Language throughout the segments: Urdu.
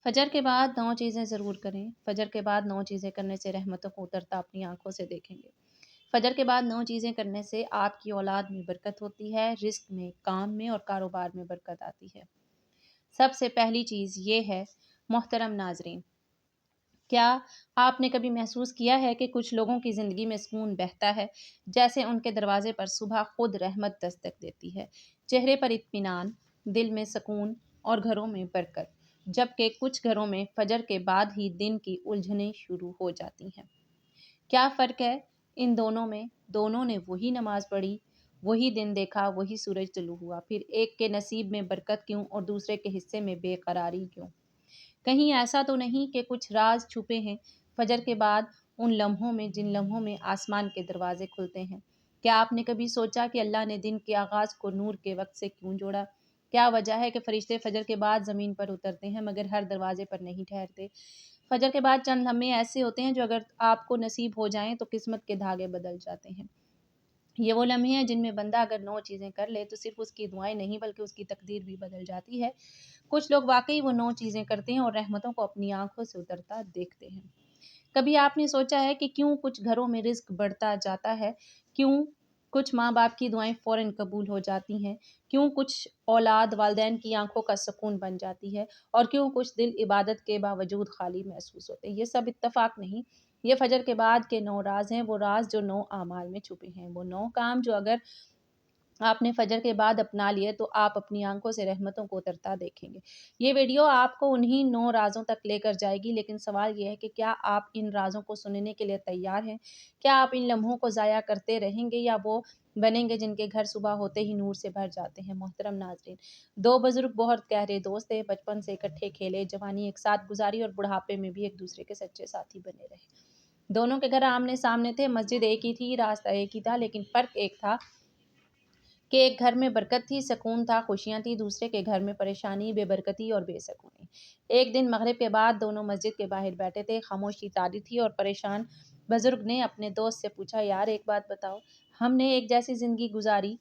فجر کے بعد 9 چیزیں ضرور کریں۔ فجر کے بعد 9 چیزیں کرنے سے رحمتوں کو اترتا اپنی آنکھوں سے دیکھیں گے۔ فجر کے بعد 9 چیزیں کرنے سے آپ کی اولاد میں برکت ہوتی ہے، رزق میں، کام میں اور کاروبار میں برکت آتی ہے۔ سب سے پہلی چیز یہ ہے، محترم ناظرین، کیا آپ نے کبھی محسوس کیا ہے کہ کچھ لوگوں کی زندگی میں سکون بہتا ہے، جیسے ان کے دروازے پر صبح خود رحمت دستک دیتی ہے، چہرے پر اطمینان، دل میں سکون اور گھروں میں برکت، جبکہ کچھ گھروں میں فجر کے بعد ہی دن کی الجھنیں شروع ہو جاتی ہیں۔ کیا فرق ہے ان دونوں میں؟ دونوں نے وہی نماز پڑھی، وہی دن دیکھا، وہی سورج طلوع ہوا، پھر ایک کے نصیب میں برکت کیوں اور دوسرے کے حصے میں بے قراری کیوں؟ کہیں ایسا تو نہیں کہ کچھ راز چھپے ہیں فجر کے بعد ان لمحوں میں جن لمحوں میں آسمان کے دروازے کھلتے ہیں؟ کیا آپ نے کبھی سوچا کہ اللہ نے دن کے آغاز کو نور کے وقت سے کیوں جوڑا؟ کیا وجہ ہے کہ فرشتے فجر کے بعد زمین پر اترتے ہیں مگر ہر دروازے پر نہیں ٹھہرتے؟ فجر کے بعد چند لمحے ایسے ہوتے ہیں جو اگر آپ کو نصیب ہو جائیں تو قسمت کے دھاگے بدل جاتے ہیں۔ یہ وہ لمحے ہیں جن میں بندہ اگر 9 چیزیں کر لے تو صرف اس کی دعائیں نہیں بلکہ اس کی تقدیر بھی بدل جاتی ہے۔ کچھ لوگ واقعی وہ 9 چیزیں کرتے ہیں اور رحمتوں کو اپنی آنکھوں سے اترتا دیکھتے ہیں۔ کبھی آپ نے سوچا ہے کہ کیوں کچھ گھروں میں رزق بڑھتا جاتا ہے؟ کیوں کچھ ماں باپ کی دعائیں فوراً قبول ہو جاتی ہیں؟ کیوں کچھ اولاد والدین کی آنکھوں کا سکون بن جاتی ہے؟ اور کیوں کچھ دل عبادت کے باوجود خالی محسوس ہوتے ہیں؟ یہ سب اتفاق نہیں، یہ فجر کے بعد کے 9 راز ہیں، وہ راز جو 9 اعمال میں چھپے ہیں، وہ 9 کام جو اگر آپ نے فجر کے بعد اپنا لیے تو آپ اپنی آنکھوں سے رحمتوں کو اترتا دیکھیں گے۔ یہ ویڈیو آپ کو انہی 9 رازوں تک لے کر جائے گی، لیکن سوال یہ ہے کہ کیا آپ ان رازوں کو سننے کے لیے تیار ہیں؟ کیا آپ ان لمحوں کو ضائع کرتے رہیں گے یا وہ بنیں گے جن کے گھر صبح ہوتے ہی نور سے بھر جاتے ہیں؟ محترم ناظرین، 2 بزرگ بہت گہرے دوست تھے، بچپن سے اکٹھے کھیلے، جوانی ایک ساتھ گزاری اور بڑھاپے میں بھی ایک دوسرے کے سچے ساتھی بنے رہے۔ دونوں کے گھر آمنے سامنے تھے، مسجد ایک ہی تھی، راستہ ایک ہی تھا، لیکن فرق ایک تھا کہ ایک گھر میں برکت تھی، سکون تھا، خوشیاں تھی، دوسرے کے گھر میں پریشانی، بے برکتی اور بے سکونی۔ ایک دن مغرب کے بعد دونوں مسجد کے باہر بیٹھے تھے، خاموشی طاری تھی اور پریشان بزرگ نے اپنے دوست سے پوچھا، یار ایک بات بتاؤ، ہم نے ایک جیسی زندگی گزاری،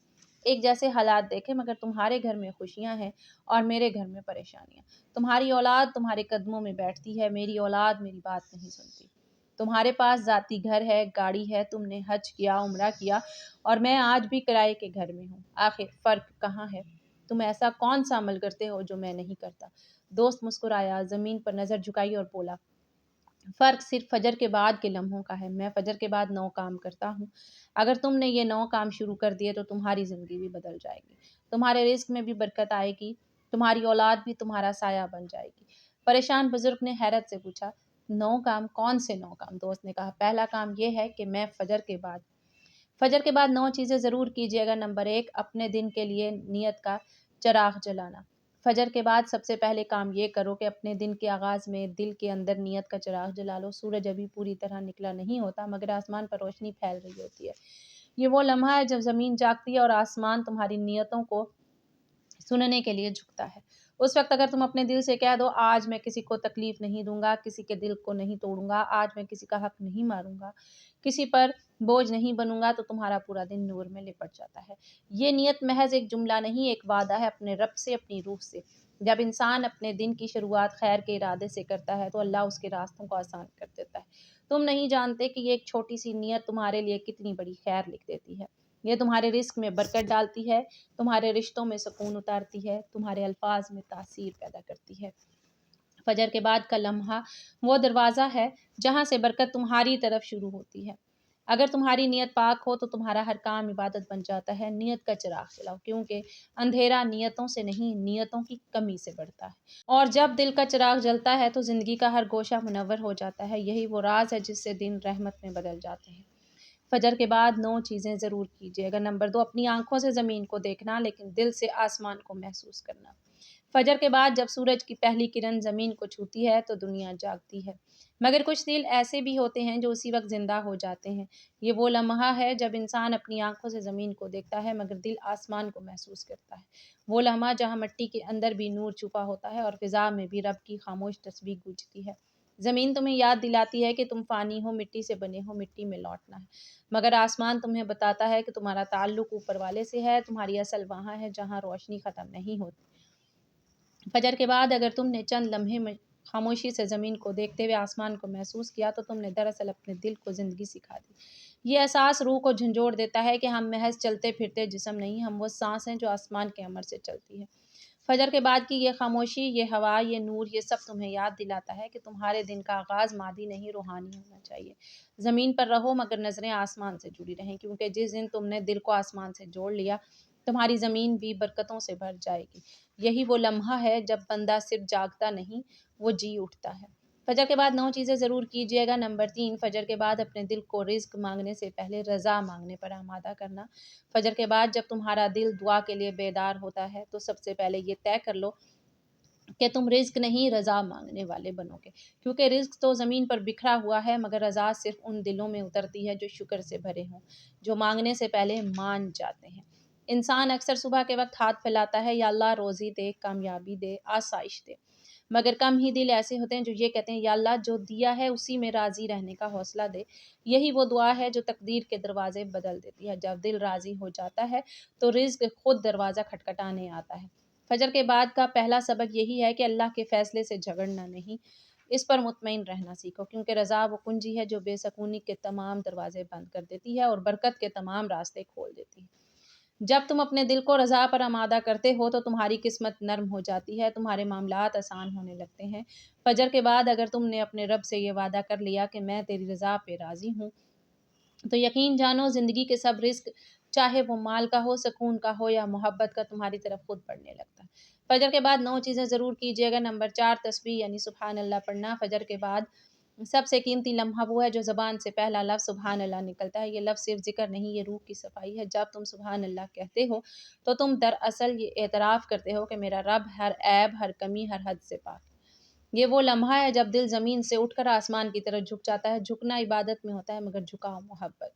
ایک جیسے حالات دیکھے، مگر تمہارے گھر میں خوشیاں ہیں اور میرے گھر میں پریشانیاں۔ تمہاری اولاد تمہارے قدموں میں بیٹھتی ہے، میری اولاد میری بات نہیں سنتی۔ تمہارے پاس ذاتی گھر ہے، گاڑی ہے، تم نے حج کیا، عمرہ کیا، اور میں آج بھی کرائے کے گھر میں ہوں۔ آخر فرق کہاں ہے؟ تم ایسا کون سا عمل کرتے ہو جو میں نہیں کرتا؟ دوست مسکرایا، زمین پر نظر جھکائی اور بولا، فرق صرف فجر کے بعد کے لمحوں کا ہے۔ میں فجر کے بعد 9 کام کرتا ہوں۔ اگر تم نے یہ 9 کام شروع کر دیے تو تمہاری زندگی بھی بدل جائے گی، تمہارے رزق میں بھی برکت آئے گی، تمہاری اولاد بھی تمہارا سایہ بن جائے گی۔ پریشان بزرگ نے حیرت سے پوچھا، 9 کام؟ کون سے 9 کام؟ دوست نے کہا، پہلا کام یہ ہے کہ میں فجر کے بعد 9 چیزیں ضرور کیجیے گا۔ نمبر 1، اپنے دن کے لیے نیت کا چراغ جلانا۔ فجر کے بعد سب سے پہلے کام یہ کرو کہ اپنے دن کے آغاز میں دل کے اندر نیت کا چراغ جلا لو۔ سورج ابھی پوری طرح نکلا نہیں ہوتا مگر آسمان پر روشنی پھیل رہی ہوتی ہے۔ یہ وہ لمحہ ہے جب زمین جاگتی ہے اور آسمان تمہاری نیتوں کو سننے کے لیے جھکتا ہے۔ اس وقت اگر تم اپنے دل سے کہہ دو، آج میں کسی کو تکلیف نہیں دوں گا، کسی کے دل کو نہیں توڑوں گا، آج میں کسی کا حق نہیں ماروں گا، کسی پر بوجھ نہیں بنوں گا، تو تمہارا پورا دن نور میں لپٹ جاتا ہے۔ یہ نیت محض ایک جملہ نہیں، ایک وعدہ ہے اپنے رب سے، اپنی روح سے۔ جب انسان اپنے دن کی شروعات خیر کے ارادے سے کرتا ہے تو اللہ اس کے راستوں کو آسان کر دیتا ہے۔ تم نہیں جانتے کہ یہ ایک چھوٹی سی نیت تمہارے لیے کتنی بڑی خیر لکھ دیتی ہے۔ یہ تمہارے رزق میں برکت ڈالتی ہے، تمہارے رشتوں میں سکون اتارتی ہے، تمہارے الفاظ میں تاثیر پیدا کرتی ہے۔ فجر کے بعد کا لمحہ وہ دروازہ ہے جہاں سے برکت تمہاری طرف شروع ہوتی ہے۔ اگر تمہاری نیت پاک ہو تو تمہارا ہر کام عبادت بن جاتا ہے۔ نیت کا چراغ جلاؤ، کیونکہ اندھیرا نیتوں سے نہیں، نیتوں کی کمی سے بڑھتا ہے۔ اور جب دل کا چراغ جلتا ہے تو زندگی کا ہر گوشہ منور ہو جاتا ہے۔ یہی وہ راز ہے جس سے دن رحمت میں بدل جاتے ہیں۔ فجر کے بعد 9 چیزیں ضرور کیجیے گا۔ نمبر 2، اپنی آنکھوں سے زمین کو دیکھنا لیکن دل سے آسمان کو محسوس کرنا۔ فجر کے بعد جب سورج کی پہلی کرن زمین کو چھوتی ہے تو دنیا جاگتی ہے، مگر کچھ دل ایسے بھی ہوتے ہیں جو اسی وقت زندہ ہو جاتے ہیں۔ یہ وہ لمحہ ہے جب انسان اپنی آنکھوں سے زمین کو دیکھتا ہے مگر دل آسمان کو محسوس کرتا ہے۔ وہ لمحہ جہاں مٹی کے اندر بھی نور چھپا ہوتا ہے اور فضا میں بھی رب کی خاموش تسبیح گونجتی ہے۔ زمین تمہیں یاد دلاتی ہے کہ تم فانی ہو، مٹی سے بنے ہو، مٹی میں لوٹنا ہے، مگر آسمان تمہیں بتاتا ہے کہ تمہارا تعلق اوپر والے سے ہے، تمہاری اصل وہاں ہے جہاں روشنی ختم نہیں ہوتی۔ فجر کے بعد اگر تم نے چند لمحے میں خاموشی سے زمین کو دیکھتے ہوئے آسمان کو محسوس کیا تو تم نے دراصل اپنے دل کو زندگی سکھا دی۔ یہ احساس روح کو جھنجھوڑ دیتا ہے کہ ہم محض چلتے پھرتے جسم نہیں، ہم وہ سانس ہیں جو آسمان کے امر سے چلتی ہے۔ فجر کے بعد کی یہ خاموشی، یہ ہوا، یہ نور، یہ سب تمہیں یاد دلاتا ہے کہ تمہارے دن کا آغاز مادی نہیں روحانی ہونا چاہیے۔ زمین پر رہو مگر نظریں آسمان سے جڑی رہیں، کیونکہ جس دن تم نے دل کو آسمان سے جوڑ لیا تمہاری زمین بھی برکتوں سے بھر جائے گی۔ یہی وہ لمحہ ہے جب بندہ صرف جاگتا نہیں، وہ جی اٹھتا ہے۔ فجر کے بعد 9 چیزیں ضرور کیجیے گا۔ نمبر 3، فجر کے بعد اپنے دل کو رزق مانگنے سے پہلے رضا مانگنے پر آمادہ کرنا۔ فجر کے بعد جب تمہارا دل دعا کے لیے بیدار ہوتا ہے تو سب سے پہلے یہ طے کر لو کہ تم رزق نہیں رضا مانگنے والے بنو گے، کیونکہ رزق تو زمین پر بکھرا ہوا ہے مگر رضا صرف ان دلوں میں اترتی ہے جو شکر سے بھرے ہوں، جو مانگنے سے پہلے مان جاتے ہیں۔ انسان اکثر صبح کے وقت ہاتھ پھیلاتا ہے، یا اللہ روزی دے، کامیابی دے، آسائش دے، مگر کم ہی دل ایسے ہوتے ہیں جو یہ کہتے ہیں یا اللہ جو دیا ہے اسی میں راضی رہنے کا حوصلہ دے۔ یہی وہ دعا ہے جو تقدیر کے دروازے بدل دیتی ہے۔ جب دل راضی ہو جاتا ہے تو رزق خود دروازہ کھٹکھٹانے آتا ہے۔ فجر کے بعد کا پہلا سبق یہی ہے کہ اللہ کے فیصلے سے جھگڑنا نہیں، اس پر مطمئن رہنا سیکھو، کیونکہ رضا وہ کنجی ہے جو بے سکونی کے تمام دروازے بند کر دیتی ہے اور برکت کے تمام راستے کھول دیتی ہے۔ جب تم اپنے دل کو رضا پر آمادہ کرتے ہو تو تمہاری قسمت نرم ہو جاتی ہے، تمہارے معاملات آسان ہونے لگتے ہیں۔ فجر کے بعد اگر تم نے اپنے رب سے یہ وعدہ کر لیا کہ میں تیری رضا پہ راضی ہوں، تو یقین جانو زندگی کے سب رزق، چاہے وہ مال کا ہو، سکون کا ہو یا محبت کا، تمہاری طرف خود بڑھنے لگتا ہے۔ فجر کے بعد 9 چیزیں ضرور کیجیے گا۔ نمبر 4، تسبیح یعنی سبحان اللہ پڑھنا۔ فجر کے بعد سب سے قیمتی لمحہ وہ ہے جو زبان سے پہلا لفظ سبحان اللہ نکلتا ہے۔ یہ لفظ صرف ذکر نہیں، یہ روح کی صفائی ہے۔ جب تم سبحان اللہ کہتے ہو تو تم دراصل یہ اعتراف کرتے ہو کہ میرا رب ہر عیب، ہر کمی، ہر حد سے پاک ہے۔ یہ وہ لمحہ ہے جب دل زمین سے اٹھ کر آسمان کی طرف جھک جاتا ہے۔ جھکنا عبادت میں ہوتا ہے مگر جھکاؤ محبت۔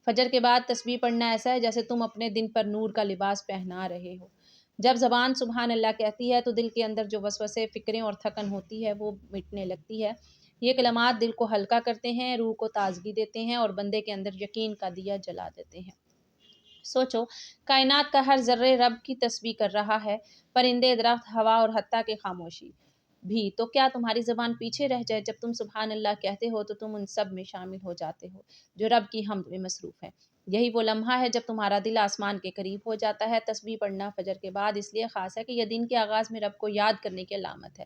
فجر کے بعد تسبیح پڑھنا ایسا ہے جیسے تم اپنے دن پر نور کا لباس پہنا رہے ہو۔ جب زبان سبحان اللہ کہتی ہے تو دل کے اندر جو وسوسے، فکریں اور تھکن ہوتی ہے وہ مٹنے لگتی ہے۔ یہ کلمات دل کو ہلکا کرتے ہیں، روح کو تازگی دیتے ہیں اور بندے کے اندر یقین کا دیا جلا دیتے ہیں۔ سوچو، کائنات کا ہر ذرے رب کی تسبیح کر رہا ہے، پرندے، درخت، ہوا اور حتیٰ کہ خاموشی بھی۔ تو کیا تمہاری زبان پیچھے رہ جائے؟ جب تم سبحان اللہ کہتے ہو تو تم ان سب میں شامل ہو جاتے ہو جو رب کی حمد میں مصروف ہے۔ یہی وہ لمحہ ہے جب تمہارا دل آسمان کے قریب ہو جاتا ہے۔ تسبیح پڑھنا فجر کے بعد اس لیے خاص ہے کہ یہ دن کے آغاز میں رب کو یاد کرنے کی علامت ہے۔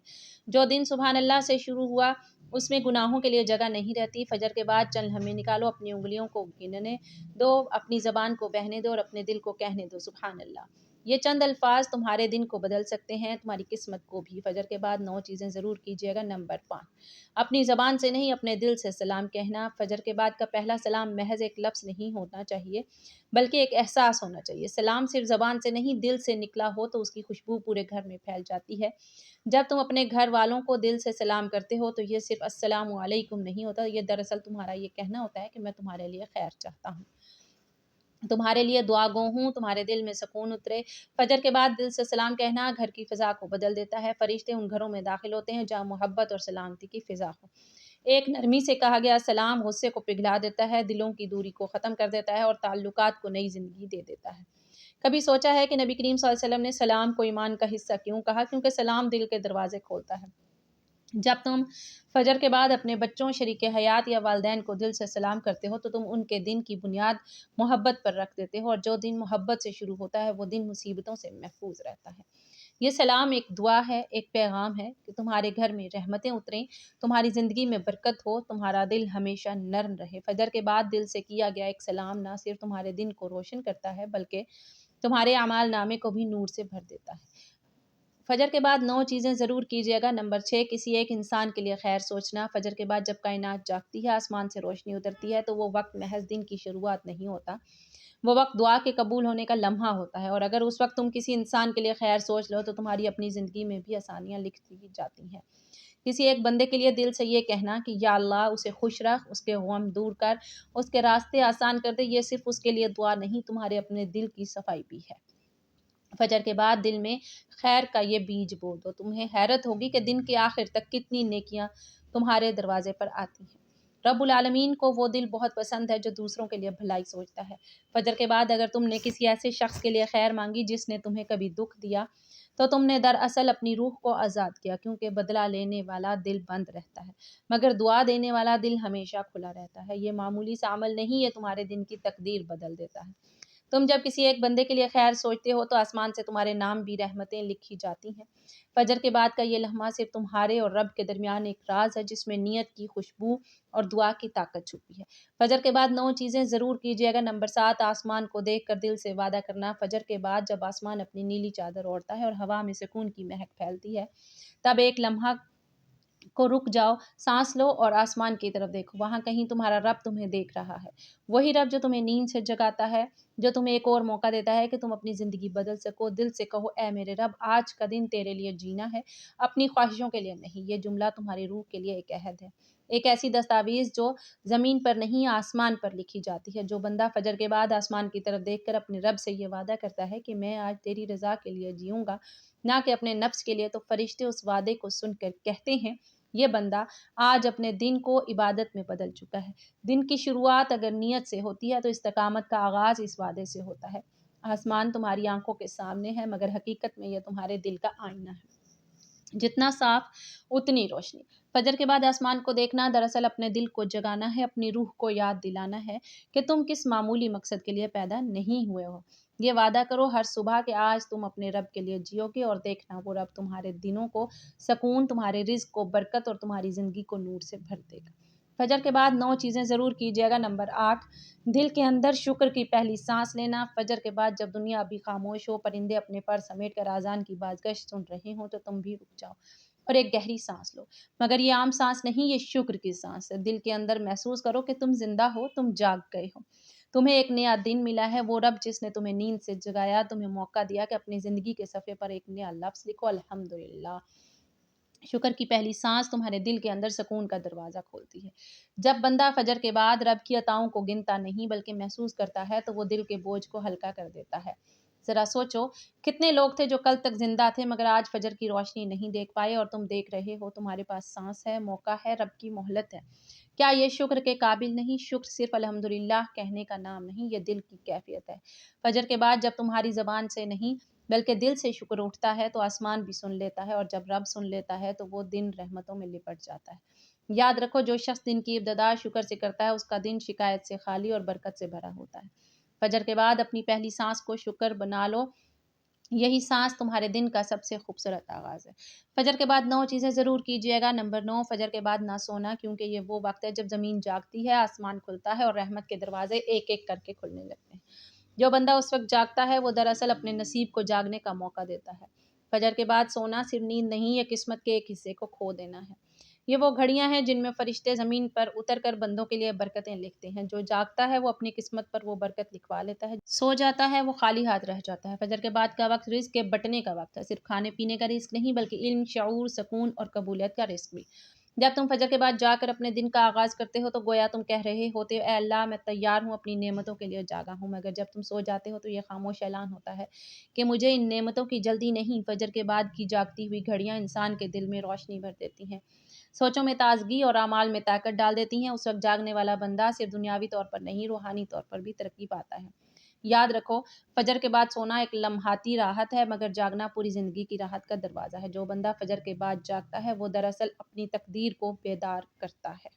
جو دن سبحان اللہ سے شروع ہوا اس میں گناہوں کے لیے جگہ نہیں رہتی۔ فجر کے بعد چند لمحے نکالو، اپنی انگلیوں کو گننے دو، اپنی زبان کو بہنے دو اور اپنے دل کو کہنے دو سبحان اللہ۔ یہ چند الفاظ تمہارے دن کو بدل سکتے ہیں، تمہاری قسمت کو بھی۔ فجر کے بعد 9 چیزیں ضرور کیجیے گا۔ نمبر 5، اپنی زبان سے نہیں اپنے دل سے سلام کہنا۔ فجر کے بعد کا پہلا سلام محض ایک لفظ نہیں ہونا چاہیے بلکہ ایک احساس ہونا چاہیے۔ سلام صرف زبان سے نہیں دل سے نکلا ہو تو اس کی خوشبو پورے گھر میں پھیل جاتی ہے۔ جب تم اپنے گھر والوں کو دل سے سلام کرتے ہو تو یہ صرف السلام علیکم نہیں ہوتا، یہ دراصل تمہارا یہ کہنا ہوتا ہے کہ میں تمہارے لیے خیر چاہتا ہوں، تمہارے لیے دعا گو ہوں، تمہارے دل میں سکون اترے۔ فجر کے بعد دل سے سلام کہنا گھر کی فضا کو بدل دیتا ہے۔ فرشتے ان گھروں میں داخل ہوتے ہیں جہاں محبت اور سلامتی کی فضا ہو۔ ایک نرمی سے کہا گیا سلام غصے کو پگھلا دیتا ہے، دلوں کی دوری کو ختم کر دیتا ہے اور تعلقات کو نئی زندگی دے دیتا ہے۔ کبھی سوچا ہے کہ نبی کریم صلی اللہ علیہ وسلم نے سلام کو ایمان کا حصہ کیوں کہا؟ کیونکہ سلام دل کے دروازے کھولتا ہے۔ جب تم فجر کے بعد اپنے بچوں، شریک حیات یا والدین کو دل سے سلام کرتے ہو تو تم ان کے دن کی بنیاد محبت پر رکھ دیتے ہو، اور جو دن محبت سے شروع ہوتا ہے وہ دن مصیبتوں سے محفوظ رہتا ہے۔ یہ سلام ایک دعا ہے، ایک پیغام ہے کہ تمہارے گھر میں رحمتیں اتریں، تمہاری زندگی میں برکت ہو، تمہارا دل ہمیشہ نرم رہے۔ فجر کے بعد دل سے کیا گیا ایک سلام نہ صرف تمہارے دن کو روشن کرتا ہے بلکہ تمہارے اعمال نامے کو بھی نور سے بھر دیتا ہے۔ فجر کے بعد 9 چیزیں ضرور کیجیے گا۔ نمبر 6، کسی ایک انسان کے لیے خیر سوچنا۔ فجر کے بعد جب کائنات جاگتی ہے، آسمان سے روشنی اترتی ہے تو وہ وقت محض دن کی شروعات نہیں ہوتا، وہ وقت دعا کے قبول ہونے کا لمحہ ہوتا ہے، اور اگر اس وقت تم کسی انسان کے لیے خیر سوچ لو تو تمہاری اپنی زندگی میں بھی آسانیاں لکھ دی جاتی ہیں۔ کسی ایک بندے کے لیے دل سے یہ کہنا کہ یا اللہ اسے خوش رکھ، اس کے غم دور کر، اس کے راستے آسان کر دے، یہ صرف اس کے لیے دعا نہیں، تمہارے اپنے دل کی صفائی بھی ہے۔ فجر کے بعد دل میں خیر کا یہ بیج بو دو، تمہیں حیرت ہوگی کہ دن کے آخر تک کتنی نیکیاں تمہارے دروازے پر آتی ہیں۔ رب العالمین کو وہ دل بہت پسند ہے جو دوسروں کے لیے بھلائی سوچتا ہے۔ فجر کے بعد اگر تم نے کسی ایسے شخص کے لیے خیر مانگی جس نے تمہیں کبھی دکھ دیا تو تم نے دراصل اپنی روح کو آزاد کیا، کیونکہ بدلہ لینے والا دل بند رہتا ہے مگر دعا دینے والا دل ہمیشہ کھلا رہتا ہے۔ یہ معمولی سا عمل نہیں، یہ تمہارے دن کی تقدیر بدل دیتا ہے۔ تم جب کسی ایک بندے کے لیے خیر سوچتے ہو تو آسمان سے تمہارے نام بھی رحمتیں لکھی جاتی ہیں۔ فجر کے بعد کا یہ لمحہ صرف تمہارے اور رب کے درمیان ایک راز ہے جس میں نیت کی خوشبو اور دعا کی طاقت چھپی ہے۔ فجر کے بعد 9 چیزیں ضرور کیجیے گا۔ نمبر 7، آسمان کو دیکھ کر دل سے وعدہ کرنا۔ فجر کے بعد جب آسمان اپنی نیلی چادر اوڑھتا ہے اور ہوا میں سکون کی مہک پھیلتی ہے، تب ایک لمحہ کو رک جاؤ، سانس لو اور آسمان کی طرف دیکھو۔ وہاں کہیں تمہارا رب تمہیں دیکھ رہا ہے، وہی رب جو تمہیں نیند سے جگاتا ہے، جو تمہیں ایک اور موقع دیتا ہے کہ تم اپنی زندگی بدل سکو۔ دل سے کہو، اے میرے رب، آج کا دن تیرے لیے جینا ہے، اپنی خواہشوں کے لیے نہیں۔ یہ جملہ تمہاری روح کے لیے ایک عہد ہے، ایک ایسی دستاویز جو زمین پر نہیں آسمان پر لکھی جاتی ہے۔ جو بندہ فجر کے بعد آسمان کی طرف دیکھ کر اپنے رب سے یہ وعدہ کرتا ہے کہ میں آج تیری رضا کے لیے جیوں گا، نہ کہ اپنے نفس کے لیے، تو فرشتے اس وعدے کو سن کر کہتے ہیں یہ بندہ آج اپنے دن کو عبادت میں بدل چکا ہے۔ دن کی شروعات اگر نیت سے ہوتی ہے تو استقامت کا آغاز اس وعدے سے ہوتا ہے۔ آسمان تمہاری آنکھوں کے سامنے ہے مگر حقیقت میں یہ تمہارے دل کا آئینہ ہے، جتنا صاف اتنی روشنی۔ فجر کے بعد آسمان کو دیکھنا دراصل اپنے دل کو جگانا ہے، اپنی روح کو یاد دلانا ہے کہ تم کس معمولی مقصد کے لیے پیدا نہیں ہوئے ہو۔ یہ وعدہ کرو ہر صبح کہ آج تم اپنے رب کے لیے جیو گے، اور دیکھنا وہ رب تمہارے دنوں کو سکون، تمہارے رزق کو برکت اور تمہاری زندگی کو نور سے بھر دے گا۔ فجر کے بعد 9 چیزیں ضرور کیجیے گا۔ نمبر 8، دل کے اندر شکر کی پہلی سانس لینا۔ فجر کے بعد جب دنیا ابھی خاموش ہو، پرندے اپنے پر سمیٹ کر اذان کی بازگشت سن رہے ہوں، تو تم بھی رک جاؤ اور ایک گہری سانس لو۔ مگر یہ عام سانس نہیں، یہ شکر کی سانس ہے۔ دل کے اندر محسوس کرو کہ تم زندہ ہو، تم جاگ گئے ہو، تمہیں ایک نیا دن ملا ہے۔ وہ رب جس نے تمہیں نیند سے جگایا، تمہیں موقع دیا کہ اپنی زندگی کے صفحے پر ایک نیا لفظ لکھو، الحمدللہ۔ شکر کی پہلی سانس تمہارے دل کے اندر سکون کا دروازہ کھولتی ہے۔ جب بندہ فجر کے بعد رب کی عطاؤں کو گنتا نہیں بلکہ محسوس کرتا ہے تو وہ دل کے بوجھ کو ہلکا کر دیتا ہے۔ ذرا سوچو، کتنے لوگ تھے جو کل تک زندہ تھے مگر آج فجر کی روشنی نہیں دیکھ پائے، اور تم دیکھ رہے ہو۔ تمہارے پاس سانس ہے، موقع ہے، رب کی مہلت ہے۔ کیا یہ شکر کے قابل نہیں؟ شکر صرف الحمدللہ کہنے کا نام نہیں، یہ دل کی کیفیت ہے۔ فجر کے بعد جب تمہاری زبان سے نہیں بلکہ دل سے شکر اٹھتا ہے تو آسمان بھی سن لیتا ہے، اور جب رب سن لیتا ہے تو وہ دن رحمتوں میں لپٹ جاتا ہے۔ یاد رکھو، جو شخص دن کی ابتدا شکر سے کرتا ہے اس کا دن شکایت سے خالی اور برکت سے بھرا ہوتا ہے۔ فجر کے بعد اپنی پہلی سانس کو شکر بنا لو، یہی سانس تمہارے دن کا سب سے خوبصورت آغاز ہے۔ فجر کے بعد 9 چیزیں ضرور کیجیے گا۔ نمبر 9، فجر کے بعد نہ سونا، کیونکہ یہ وہ وقت ہے جب زمین جاگتی ہے، آسمان کھلتا ہے اور رحمت کے دروازے ایک ایک کر کے کھلنے لگتے ہیں۔ جو بندہ اس وقت جاگتا ہے وہ دراصل اپنے نصیب کو جاگنے کا موقع دیتا ہے۔ فجر کے بعد سونا صرف نیند نہیں، یہ قسمت کے ایک حصے کو کھو دینا ہے۔ یہ وہ گھڑیاں ہیں جن میں فرشتے زمین پر اتر کر بندوں کے لیے برکتیں لکھتے ہیں۔ جو جاگتا ہے وہ اپنی قسمت پر وہ برکت لکھوا لیتا ہے، سو جاتا ہے وہ خالی ہاتھ رہ جاتا ہے۔ فجر کے بعد کا وقت رزق کے بٹنے کا وقت ہے، صرف کھانے پینے کا رزق نہیں بلکہ علم، شعور، سکون اور قبولیت کا رزق بھی۔ جب تم فجر کے بعد جا کر اپنے دن کا آغاز کرتے ہو تو گویا تم کہہ رہے ہوتے ہو، اے اللہ، میں تیار ہوں، اپنی نعمتوں کے لیے جاگا ہوں۔ مگر جب تم سو جاتے ہو تو یہ خاموش اعلان ہوتا ہے کہ مجھے ان نعمتوں کی جلدی نہیں۔ فجر کے بعد کی جاگتی ہوئی گھڑیاں انسان کے دل میں روشنی بھر دیتی ہیں، سوچوں میں تازگی اور اعمال میں طاقت ڈال دیتی ہیں۔ اس وقت جاگنے والا بندہ صرف دنیاوی طور پر نہیں، روحانی طور پر بھی ترقی پاتا ہے۔ یاد رکھو، فجر کے بعد سونا ایک لمحاتی راحت ہے مگر جاگنا پوری زندگی کی راحت کا دروازہ ہے۔ جو بندہ فجر کے بعد جاگتا ہے وہ دراصل اپنی تقدیر کو بیدار کرتا ہے۔